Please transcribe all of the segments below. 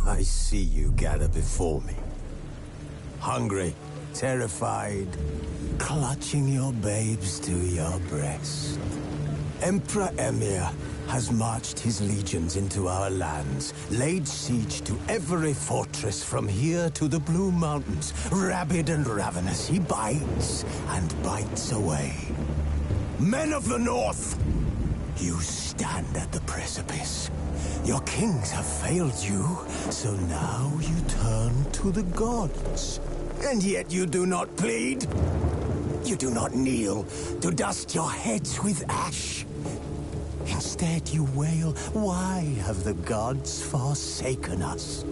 I see you gather before me. Hungry, terrified, clutching your babes to your breast. Emperor Emir has marched his legions into our lands, laid siege to every fortress from here to the Blue Mountains. Rabid and ravenous, he bites and bites away. Men of the North, you stand at the precipice. Your kings have failed you, so now you turn to the gods. And yet you do not plead. You do not kneel to dust your heads with ash. Instead you wail, why have the gods forsaken us?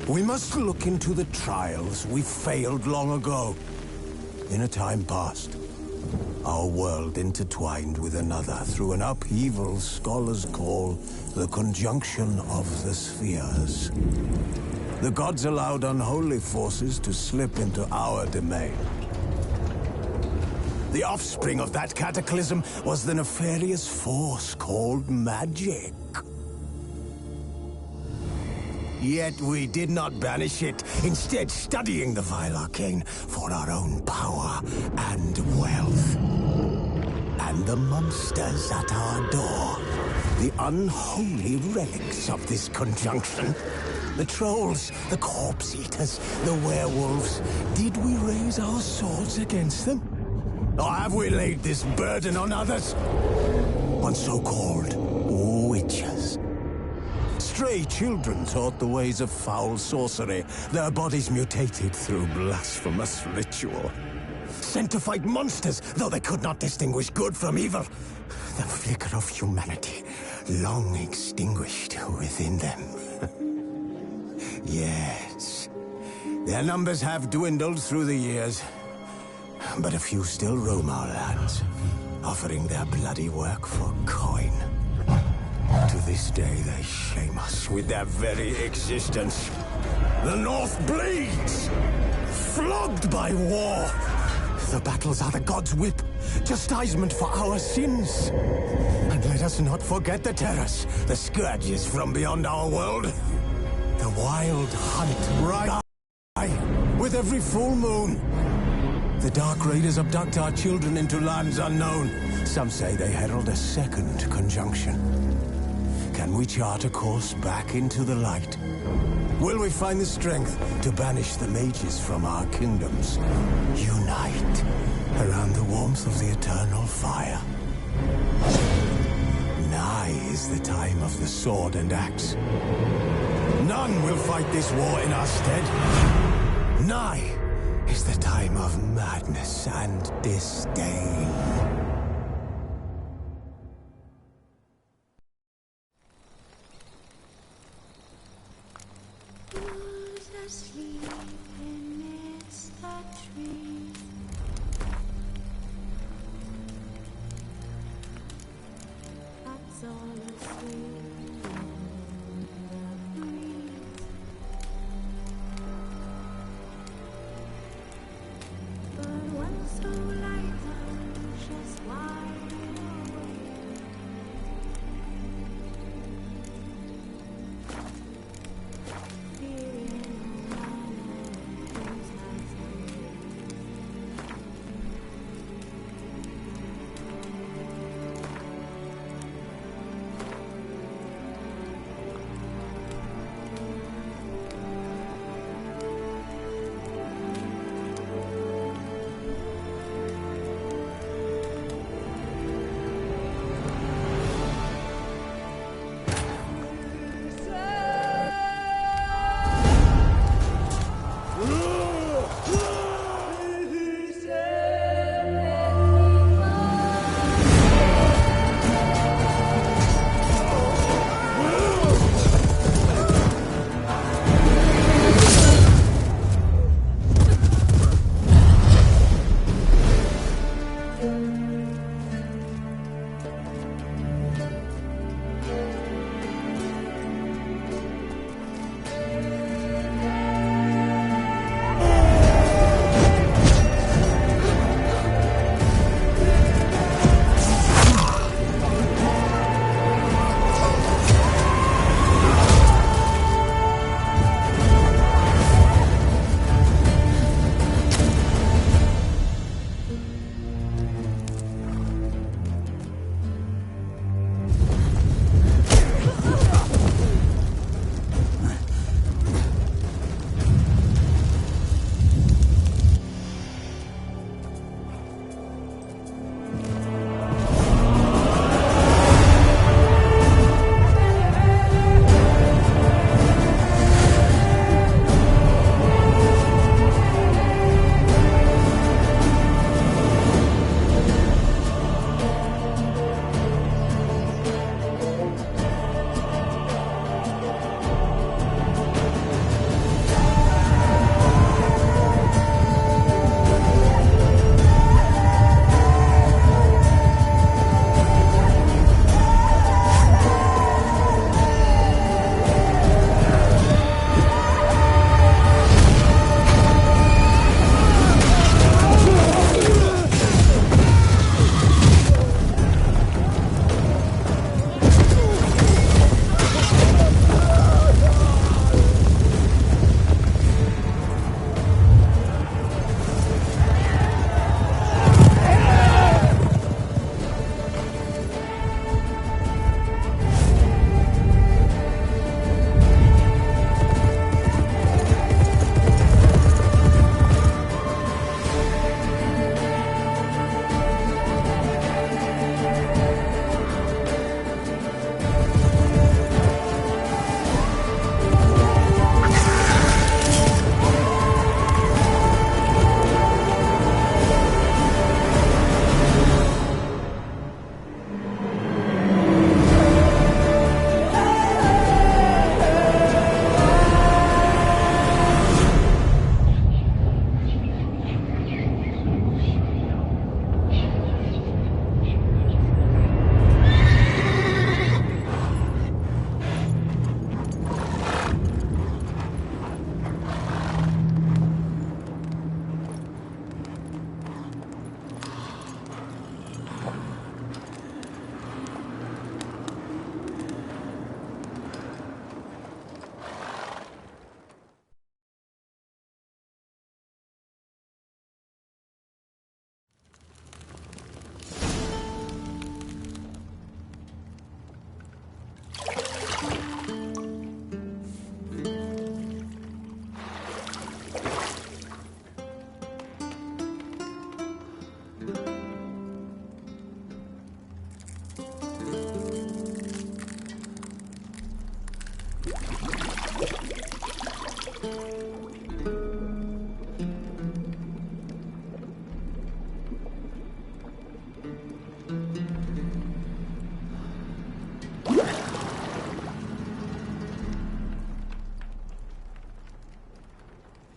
We must look into the trials we failed long ago. In a time past, our world intertwined with another through an upheaval scholars call the conjunction of the spheres. The gods allowed unholy forces to slip into our domain. The offspring of that cataclysm was the nefarious force called magic. Yet we did not banish it, instead studying the vile arcane for our own power and wealth. And the monsters at our door, the unholy relics of this conjunction. The trolls, the corpse-eaters, the werewolves. Did we raise our swords against them? Or have we laid this burden on others? On so-called witches. Stray children taught the ways of foul sorcery, their bodies mutated through blasphemous ritual. Sent to fight monsters, though they could not distinguish good from evil. The flicker of humanity, long extinguished within them. Yes, their numbers have dwindled through the years. But a few still roam our lands, offering their bloody work for coin. To this day, they shame us with their very existence. The North bleeds, flogged by war. The battles are the gods' whip, chastisement for our sins. And let us not forget the terrors, the scourges from beyond our world. The wild hunt right with every full moon. The Dark Raiders abduct our children into lands unknown. Some say they herald a second conjunction. Can we chart a course back into the light? Will we find the strength to banish the mages from our kingdoms? Unite around the warmth of the eternal fire. Nigh is the time of the sword and axe. None will fight this war in our stead. Nigh is the time of madness and disdain. Who's asleep amidst the trees? That's all asleep. So light, just wide awake. Feeling all things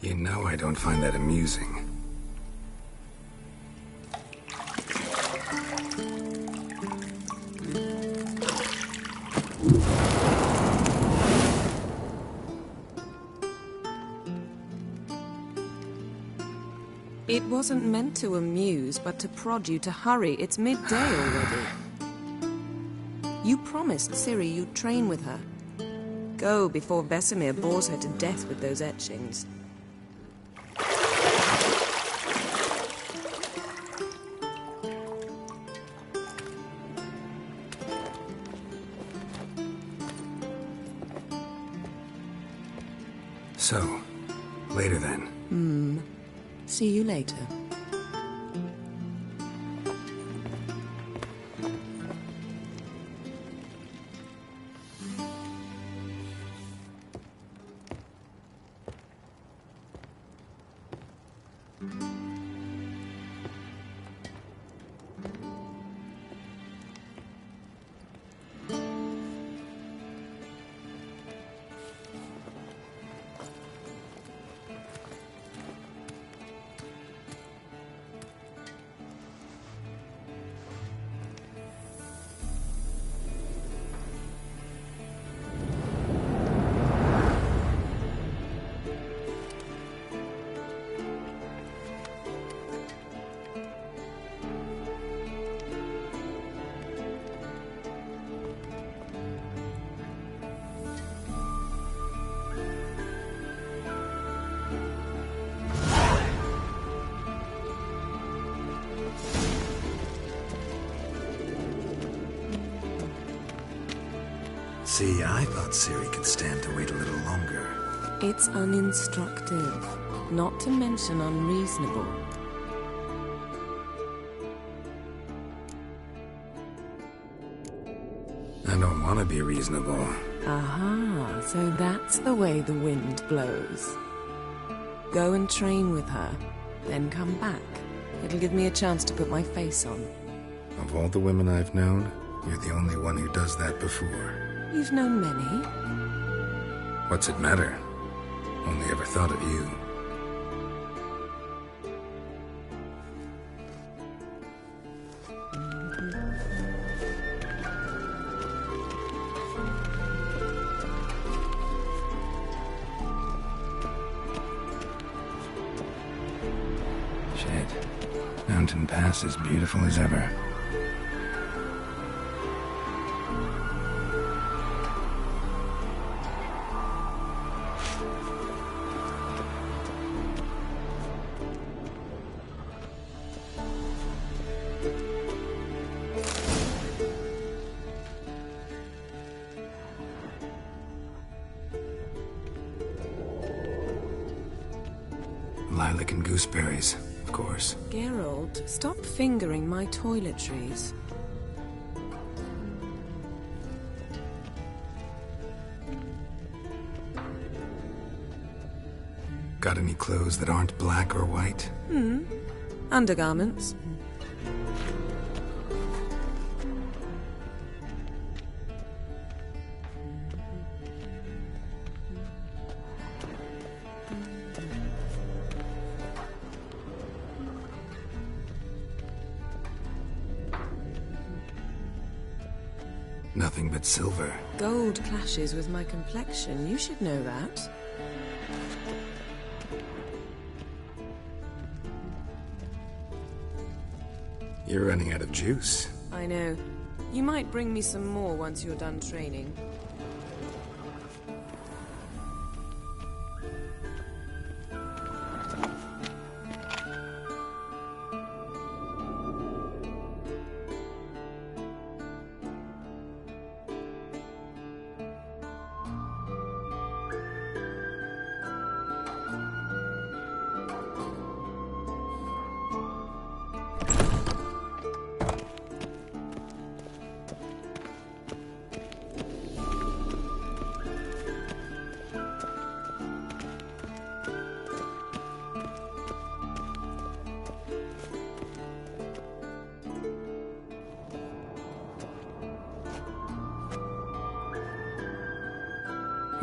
You know I don't find that amusing. It wasn't meant to amuse, but to prod you to hurry. It's midday already. You promised Ciri you'd train with her. Go before Vesemir bores her to death with those etchings. So, later then. See you later. See, I thought Ciri could stand to wait a little longer. It's uninstructive, not to mention unreasonable. I don't want to be reasonable. Aha, so that's the way the wind blows. Go and train with her, then come back. It'll give me a chance to put my face on. Of all the women I've known, you're the only one who does that before. You've known many. What's it matter? Only ever thought of you. Shit. Mountain Pass is beautiful as ever. Lilac and gooseberries, of course. Geralt, stop fingering my toiletries. Got any clothes that aren't black or white? Undergarments. Nothing but silver. Gold clashes with my complexion. You should know that. You're running out of juice. I know. You might bring me some more once you're done training.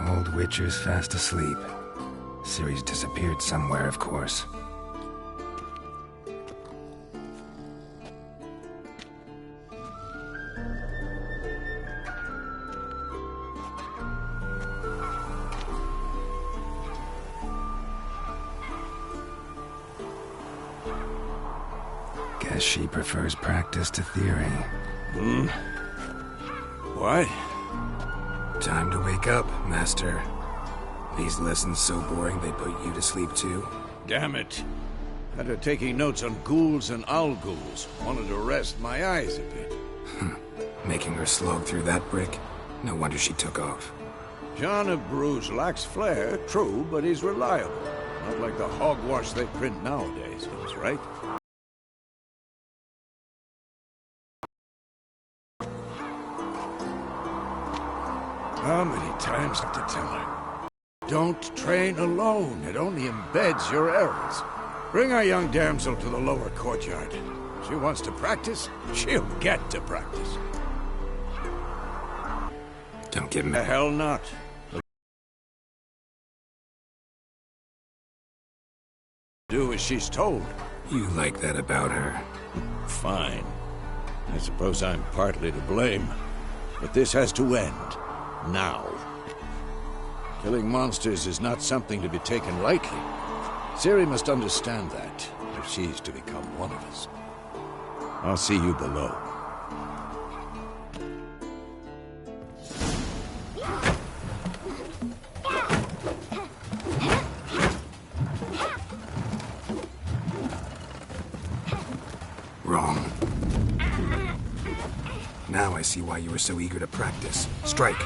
Old Witcher's fast asleep. Ciri's disappeared somewhere, of course. Guess she prefers practice to theory. What? Time to wake up, Master. These lessons so boring they put you to sleep too? Damn it. Had her taking notes on ghouls and owl-ghouls. Wanted to rest my eyes a bit. Making her slog through that brick? No wonder she took off. John of Bruges lacks flair, true, but he's reliable. Not like the hogwash they print nowadays, he was right. How many times have to tell her? Don't train alone. It only embeds your errors. Bring our young damsel to the lower courtyard. She wants to practice, she'll get to practice. Don't give me... The hell not. Do as she's told. You like that about her? Fine. I suppose I'm partly to blame. But this has to end. Now. Killing monsters is not something to be taken lightly. Ciri must understand that, if she's to become one of us. I'll see you below. Wrong. Now I see why you were so eager to practice. Strike.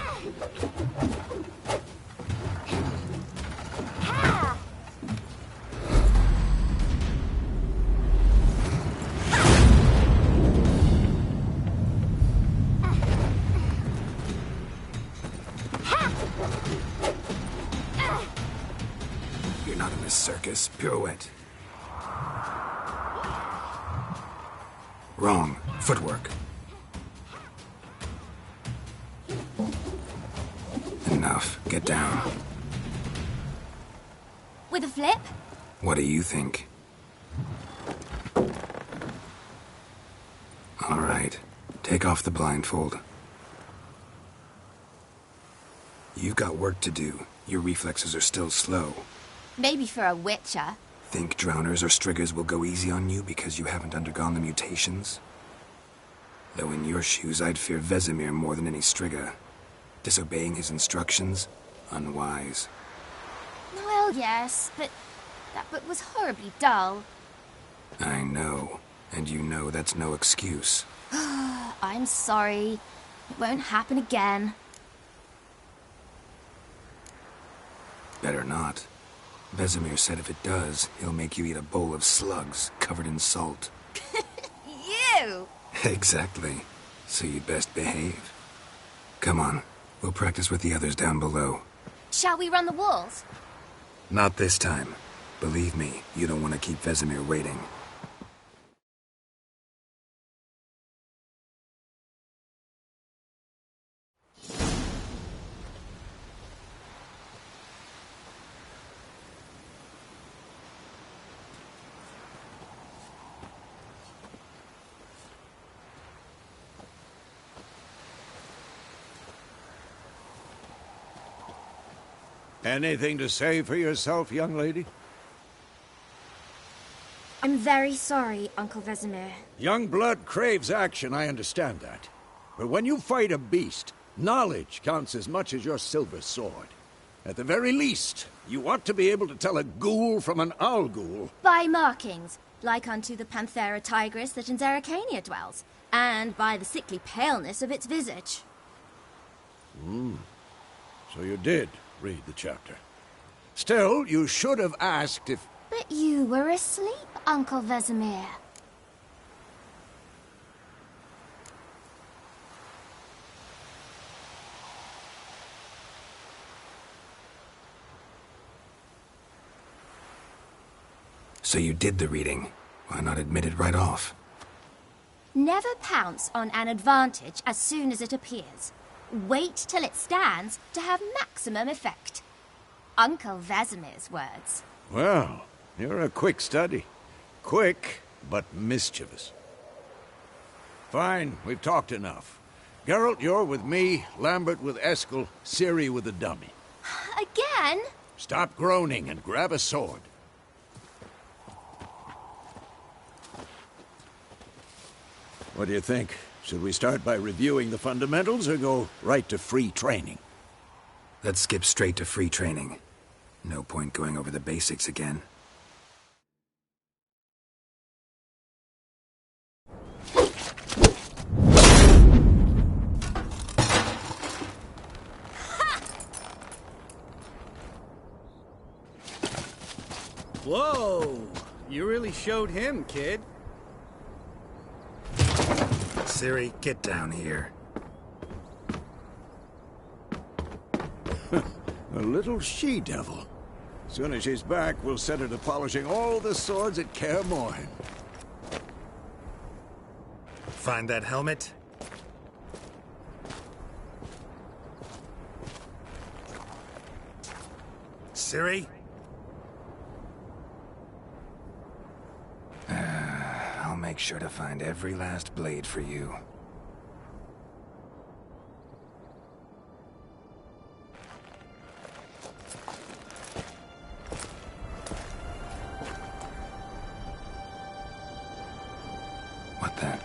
You're not in this circus. Pirouette. Wrong. Footwork. Enough. Get down. With a flip? What do you think? All right. Take off the blindfold. You've got work to do. Your reflexes are still slow. Maybe for a witcher. Think drowners or striggers will go easy on you because you haven't undergone the mutations? Though in your shoes, I'd fear Vesemir more than any strigger. Disobeying his instructions? Unwise. Well, yes, but that book was horribly dull. I know. And you know that's no excuse. I'm sorry. It won't happen again. Better not. Vesemir said if it does, he'll make you eat a bowl of slugs covered in salt. You! Exactly. So you'd best behave. Come on. We'll practice with the others down below. Shall we run the walls? Not this time. Believe me, you don't want to keep Vesemir waiting. Anything to say for yourself, young lady? I'm very sorry, Uncle Vesemir. Young blood craves action, I understand that. But when you fight a beast, knowledge counts as much as your silver sword. At the very least, you ought to be able to tell a ghoul from an owl-ghoul. By markings, like unto the Panthera tigris that in Zerrikania dwells, and by the sickly paleness of its visage. So you did read the chapter. Still, you should have asked if... But you were asleep, Uncle Vesemir. So you did the reading. Why not admit it right off? Never pounce on an advantage as soon as it appears. Wait till it stands to have maximum effect. Uncle Vesemir's words. Well, you're a quick study. Quick, but mischievous. Fine, we've talked enough. Geralt, you're with me, Lambert with Eskel, Ciri with the dummy. Again? Stop groaning and grab a sword. What do you think? Should we start by reviewing the fundamentals or go right to free training? Let's skip straight to free training. No point going over the basics again. Whoa! You really showed him, kid. Ciri, get down here. A little she-devil. Soon as she's back, we'll set her to polishing all the swords at Kaer Morhen. Find that helmet? Ciri? I'll make sure to find every last blade for you. What the?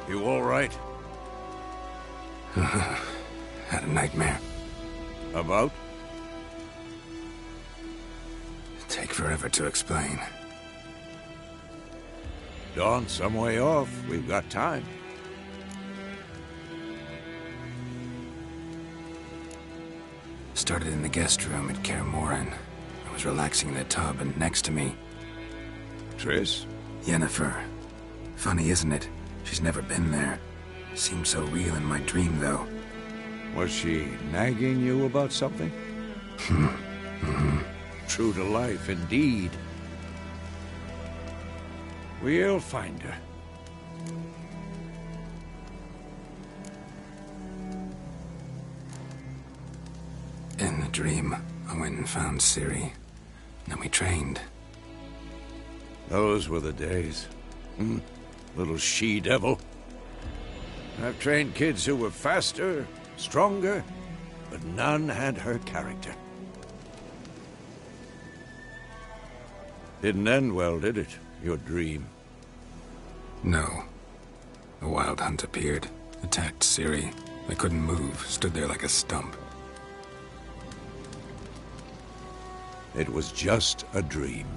You all right? Had a nightmare. About? Take forever to explain. Dawn's some way off. We've got time. Started in the guest room at Kaer Morhen. I was relaxing in a tub, and next to me... Triss? Yennefer. Funny, isn't it? She's never been there. Seemed so real in my dream, though. Was she nagging you about something? True to life, indeed. We'll find her. In the dream, I went and found Ciri. Then we trained. Those were the days. Little she-devil. I've trained kids who were faster, stronger, but none had her character. Didn't end well, did it? Your dream? No. A wild hunt appeared, attacked Ciri. I couldn't move, stood there like a stump. It was just a dream.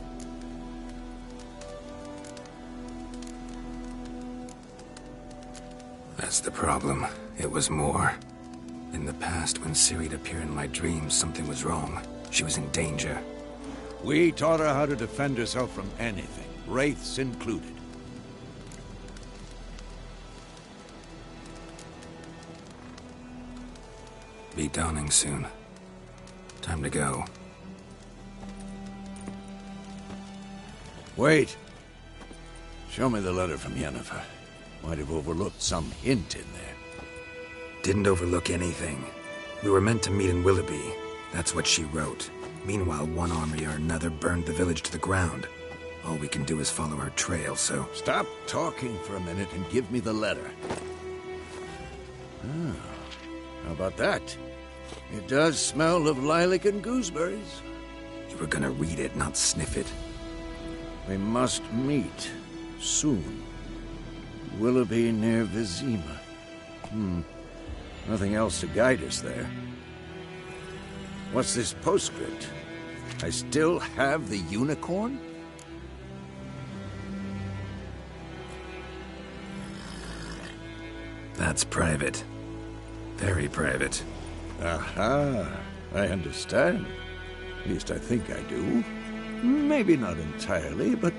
That's the problem. It was more. In the past, when Ciri'd appear in my dreams, something was wrong. She was in danger. We taught her how to defend herself from anything, wraiths included. Be dawning soon. Time to go. Wait. Show me the letter from Yennefer. Might have overlooked some hint in there. Didn't overlook anything. We were meant to meet in Willoughby. That's what she wrote. Meanwhile, one army or another burned the village to the ground. All we can do is follow her trail, so... Stop talking for a minute and give me the letter. Ah, how about that? It does smell of lilac and gooseberries. You were gonna read it, not sniff it. We must meet soon. Willoughby near Vizima. Nothing else to guide us there. What's this postscript? I still have the unicorn? That's private. Very private. Aha, I understand. At least I think I do. Maybe not entirely, but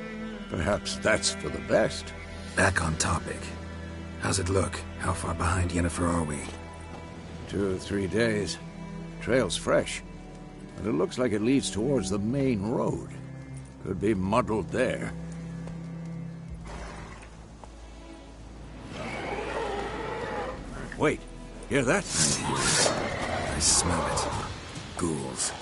perhaps that's for the best. Back on topic. How's it look? How far behind Yennefer are we? 2 or 3 days. Trail's fresh, but it looks like it leads towards the main road. Could be muddled there. Wait, hear that? I smell it. Ghouls.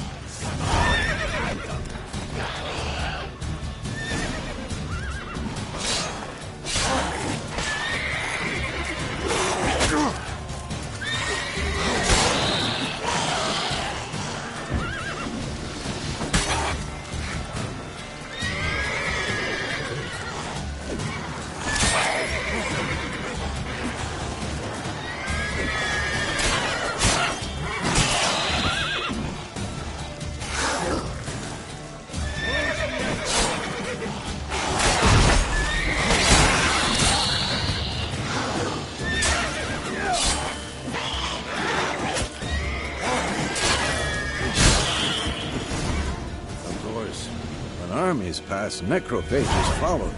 Armies pass, necrophages follow.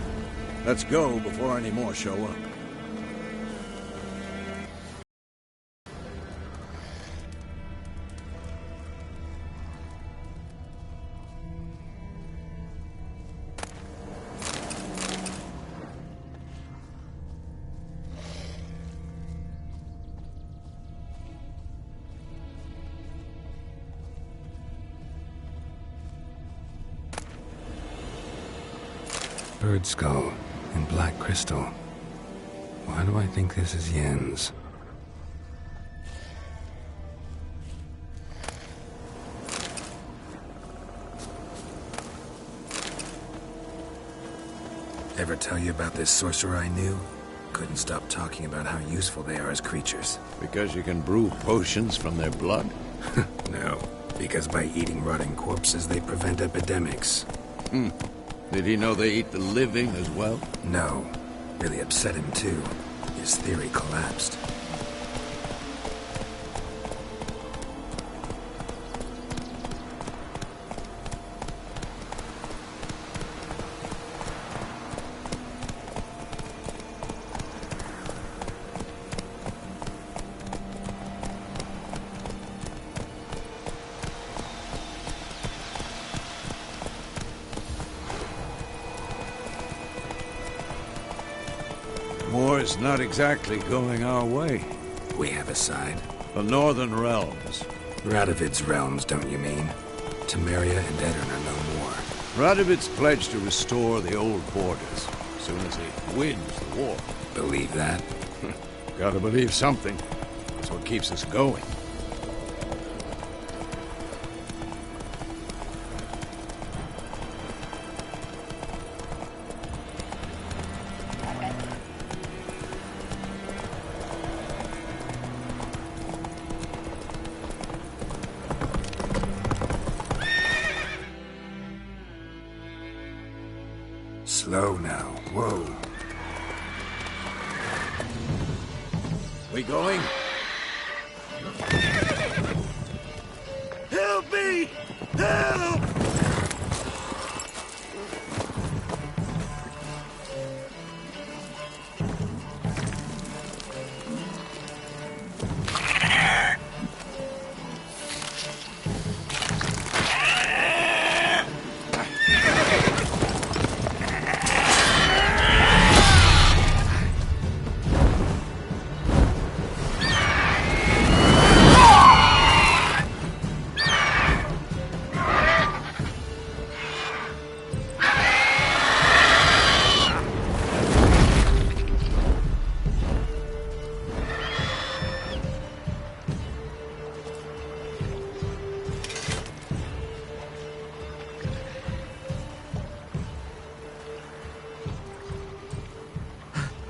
Let's go before any more show up. Bird skull and black crystal. Why do I think this is Yen's? Ever tell you about this sorcerer I knew? Couldn't stop talking about how useful they are as creatures. Because you can brew potions from their blood? No, because by eating rotting corpses they prevent epidemics. Did he know they eat the living as well? No. Really upset him, too. His theory collapsed. War's not exactly going our way. We have a side. The Northern Realms. Radovid's realms, don't you mean? Temeria and Edirn are no more. Radovid's pledged to restore the old borders as soon as he wins the war. Believe that? Gotta believe something. That's what keeps us going. Slow now. Whoa. We going? Help me! Help!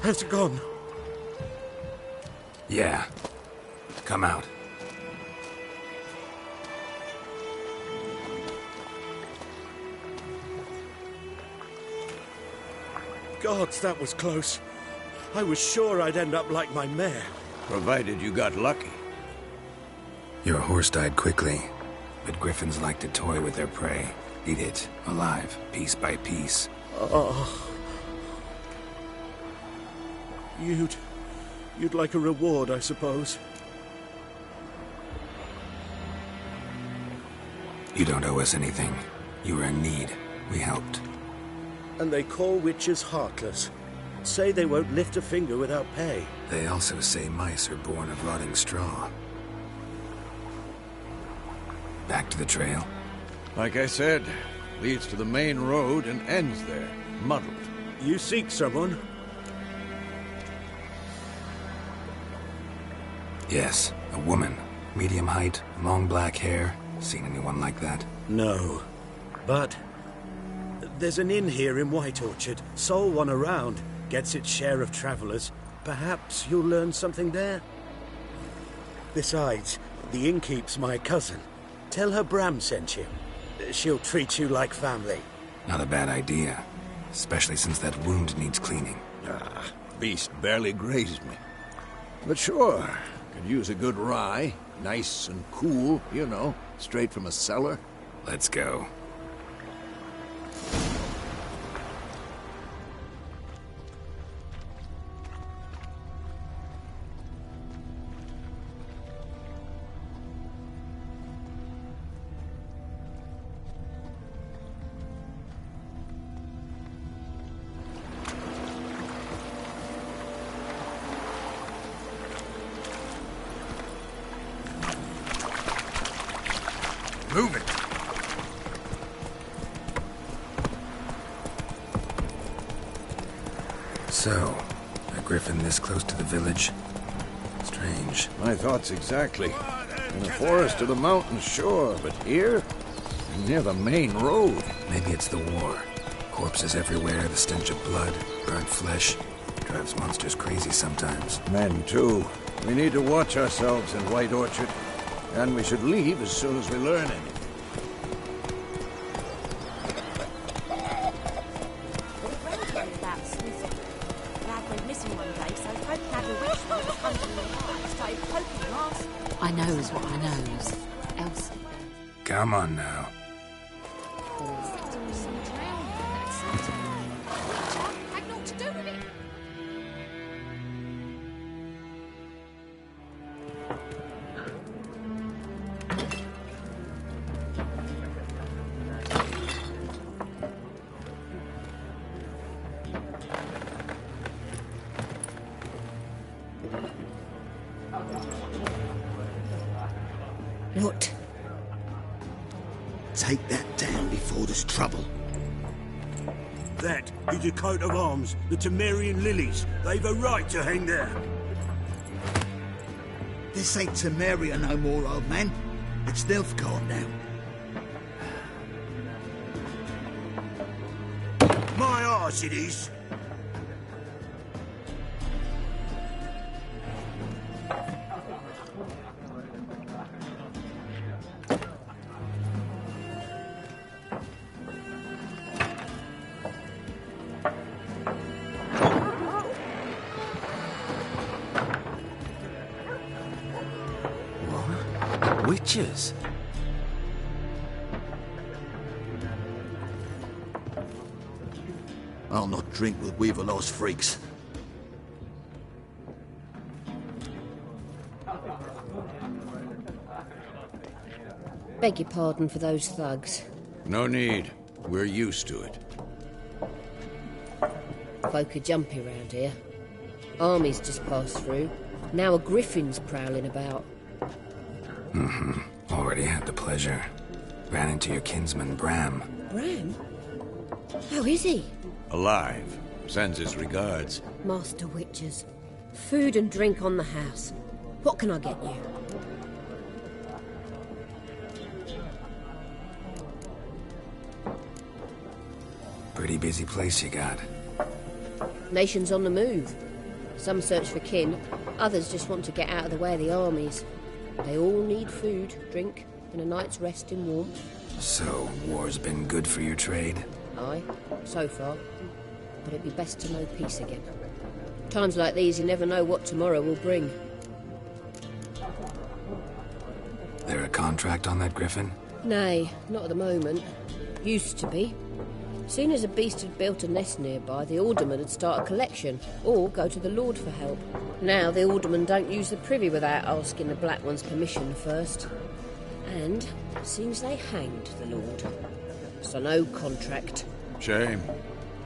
Has it gone? Yeah. Come out. Gods, that was close. I was sure I'd end up like my mare. Provided you got lucky. Your horse died quickly, but griffins like to toy with their prey. Eat it, alive, piece by piece. Oh. You'd like a reward, I suppose. You don't owe us anything. You were in need. We helped. And they call witches heartless. Say they won't lift a finger without pay. They also say mice are born of rotting straw. Back to the trail? Like I said, leads to the main road and ends there, muddled. You seek someone? Yes, a woman. Medium height, long black hair. Seen anyone like that? No. But there's an inn here in White Orchard. Sole one around. Gets its share of travelers. Perhaps you'll learn something there? Besides, the innkeep's my cousin. Tell her Bram sent you. She'll treat you like family. Not a bad idea. Especially since that wound needs cleaning. Beast barely grazed me. But sure, could use a good rye. Nice and cool, you know, straight from a cellar. Let's go. Move it! So, a griffin this close to the village? Strange. My thoughts exactly. In the forest or the mountains, sure, but here? Near the main road. Maybe it's the war. Corpses everywhere, the stench of blood, burnt flesh. Drives monsters crazy sometimes. Men, too. We need to watch ourselves in White Orchard. And we should leave as soon as we learn anything. I knows what I knows. Else. Come on now. What? Take that down before there's trouble. That is a coat of arms, the Temerian lilies. They've a right to hang there. This ain't Temeria no more, old man. It's Nilfgaard now. My arse it is. Witches? I'll not drink with Weaverlaw's freaks. Beg your pardon for those thugs. No need. We're used to it. Folk are jumpy round here. Armies just passed through. Now a griffin's prowling about. Already had the pleasure. Ran into your kinsman, Bram. Bram? How is he? Alive. Sends his regards. Master Witches. Food and drink on the house. What can I get you? Pretty busy place you got. Nation's on the move. Some search for kin, others just want to get out of the way of the armies. They all need food, drink, and a night's rest in warmth. So, war's been good for your trade? Aye, so far. But it'd be best to know peace again. Times like these, you never know what tomorrow will bring. There a contract on that griffin? Nay, not at the moment. Used to be. Soon as a beast had built a nest nearby, the alderman would start a collection, or go to the Lord for help. Now the aldermen don't use the privy without asking the Black One's permission first. And seems they hanged the Lord. So no contract. Shame.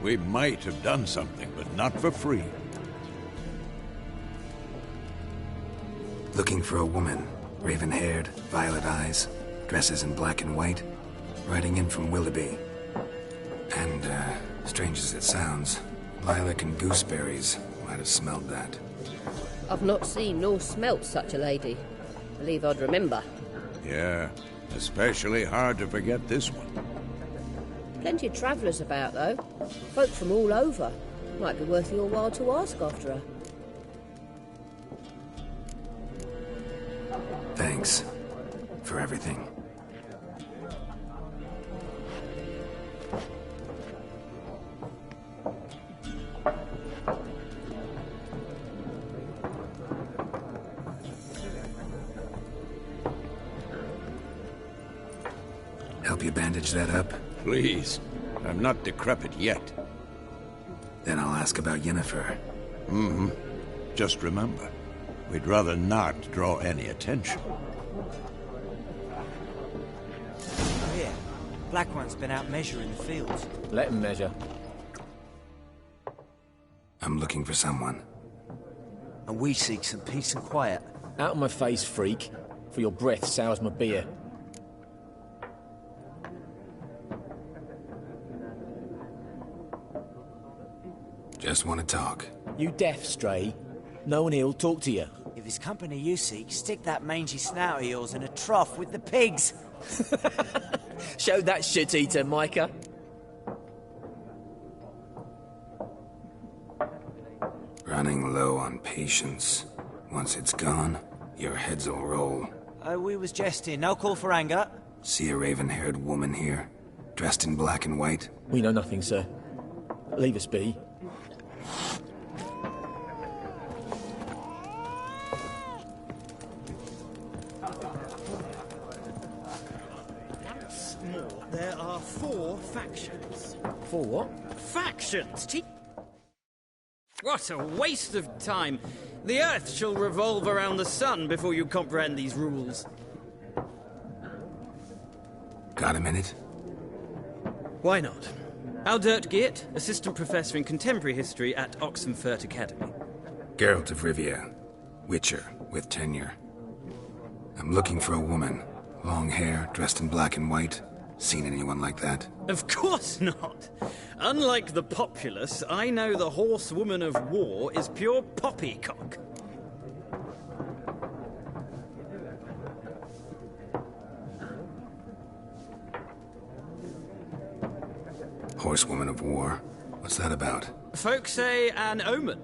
We might have done something, but not for free. Looking for a woman. Raven-haired, violet eyes, dresses in black and white. Riding in from Willoughby. And, strange as it sounds, lilac and gooseberries might have smelled that. I've not seen nor smelt such a lady. Believe I'd remember. Yeah, especially hard to forget this one. Plenty of travellers about, though. Folk from all over. Might be worth your while to ask after her. Thanks for everything. Help you bandage that up? Please. I'm not decrepit yet. Then I'll ask about Yennefer. Mm-hmm. Just remember, we'd rather not draw any attention. Oh yeah, Black One's been out measuring the fields. Let him measure. I'm looking for someone. And we seek some peace and quiet. Out of my face, freak. For your breath sours my beer. Just want to talk. You deaf, Stray? No one here'll talk to you. If it's company you seek, stick that mangy snout of yours in a trough with the pigs. Show that shit-eater, Micah. Running low on patience. Once it's gone, your heads will roll. We was jesting. No call for anger. See a raven-haired woman here, dressed in black and white? We know nothing, sir. Leave us be. Once more, there are 4 factions. 4 what? Factions! What a waste of time! The Earth shall revolve around the sun before you comprehend these rules. Got a minute? Why not? Aldert Geert, Assistant Professor in Contemporary History at Oxenfurt Academy. Geralt of Rivia. Witcher, with tenure. I'm looking for a woman. Long hair, dressed in black and white. Seen anyone like that? Of course not! Unlike the populace, I know the horsewoman of war is pure poppycock. Horsewoman of war? What's that about? Folk say an omen.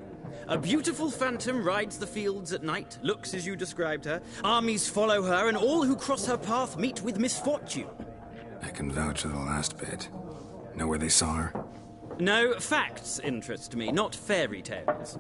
A beautiful phantom rides the fields at night, looks as you described her. Armies follow her, and all who cross her path meet with misfortune. I can vouch for the last bit. Know where they saw her? No, facts interest me, not fairy tales.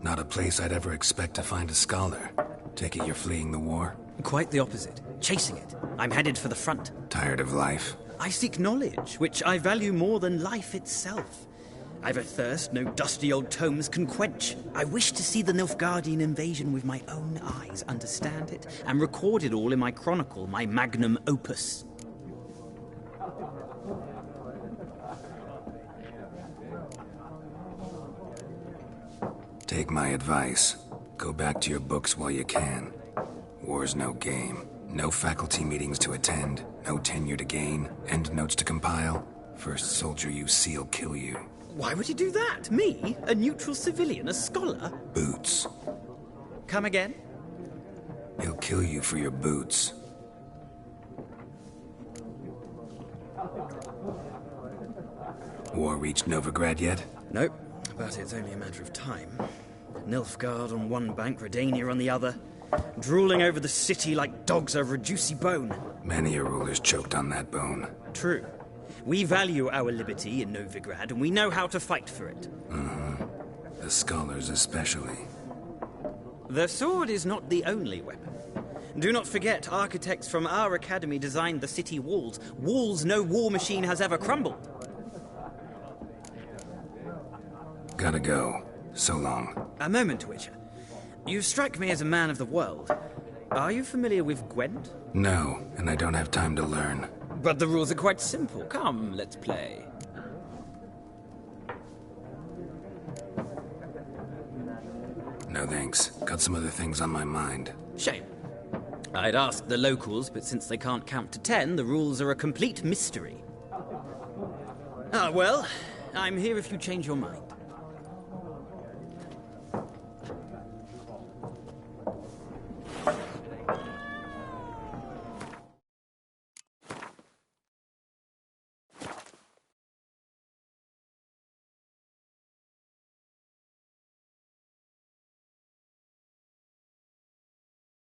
Not a place I'd ever expect to find a scholar. Take it you're fleeing the war? Quite the opposite. Chasing it. I'm headed for the front. Tired of life? I seek knowledge, which I value more than life itself. I've a thirst no dusty old tomes can quench. I wish to see the Nilfgaardian invasion with my own eyes, understand it, and record it all in my chronicle, my magnum opus. Take my advice. Go back to your books while you can. War's no game. No faculty meetings to attend, no tenure to gain, end notes to compile. First soldier you see'll kill you. Why would you do that? Me? A neutral civilian? A scholar? Boots. Come again? He'll kill you for your boots. War reached Novigrad yet? Nope, but it's only a matter of time. Nilfgaard on one bank, Redania on the other. Drooling over the city like dogs over a juicy bone. Many a ruler's choked on that bone. True. We value our liberty in Novigrad, and we know how to fight for it. The scholars especially. The sword is not the only weapon. Do not forget, architects from our academy designed the city walls. Walls no war machine has ever crumbled. Gotta go. So long. A moment, Witcher. You strike me as a man of the world. Are you familiar with Gwent? No, and I don't have time to learn. But the rules are quite simple. Come, let's play. No thanks. Got some other things on my mind. Shame. I'd ask the locals, but since they can't count to 10, the rules are a complete mystery. Ah, well, I'm here if you change your mind.